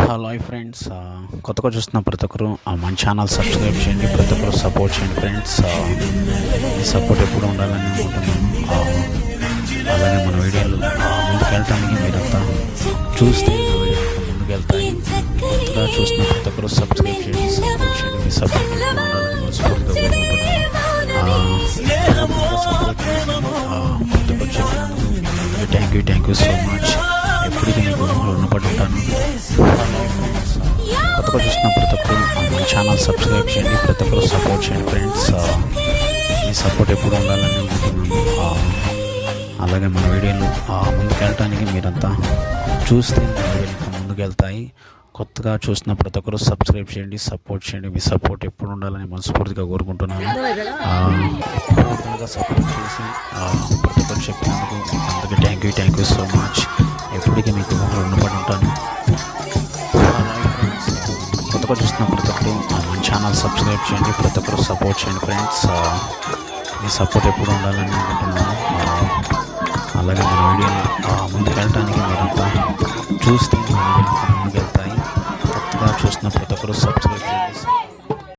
Hello hi friends, కొత్తగా చూస్తున్న ప్రతి ఒక్కరు మన ఛానల్ సబ్స్క్రైబ్ చేయండి. ప్రతి ఒక్కరు సపోర్ట్ చేయండి ఫ్రెండ్స్. ఈ సపోర్ట్ ఎప్పుడు ఉండాలని అనుకుంటున్నాను. అలాగే మన వీడియోలు ముందుకు వెళ్ళటానికి మీరంతా చూస్తే నా వీడియోలు ముందుకు వెళ్తాయి. కొత్తగా చూస్తున్న ప్రతి ఒక్కరు సబ్స్క్రైబ్ చేయండి, సపోర్ట్ చేయండి. మీ సపోర్ట్ ఎప్పుడు ఉండాలని మనస్ఫూర్తిగా కోరుకుంటున్నాను. Thank you so much. ఎప్పటికీ మీకు రుణపడి ఉంటాను. కొత్తగా చూస్తున్న ప్రతి ఒక్కరు మన ఛానల్ సబ్స్క్రైబ్ చేయండి. ప్రతి ఒక్కరు సపోర్ట్ చేయండి ఫ్రెండ్స్. మీ సపోర్ట్ ఎప్పుడు ఉండాలని అనుకుంటున్నాను. అలాగే మన వీడియోలు ముందుకు వెళ్ళటానికి మీరంతా చూస్తే మన వీడియోలు ముందుకు వెళ్తాయి. కొత్తగా చూస్తున్న ప్రతి ఒక్కరు సబ్స్క్రైబ్ చేయండి, సపోర్ట్ చేయండి. మీ సపోర్ట్ ఎప్పుడు ఉండాలని మనస్ఫూర్తిగా కోరుకుంటున్నాను. సపోర్ట్ చేసి ప్రతి ఒక్కరు చెప్పినందుకు అందరికీ థ్యాంక్ యూ సో మచ్. ఎప్పటికీ మీకు రుణపడి ఉంటాను. కొత్తగా చూస్తున్న ప్రతి ఒక్కరు మన ఛానల్ సబ్స్క్రైబ్ చేయండి. ప్రతి ఒక్కరు సపోర్ట్ చేయండి ఫ్రెండ్స్. మీ సపోర్ట్ ఎప్పుడు ఉండాలని అనుకుంటున్నాను. అలాగే మన వీడియోలు ముందుకు వెళ్ళటానికి మీరంతా చూస్తే మన వీడియోలు ముందుకు వెళ్తాయి. కొత్తగా చూస్తున్న ప్రతి ఒక్కరు సబ్స్క్రైబ్ చేయండి.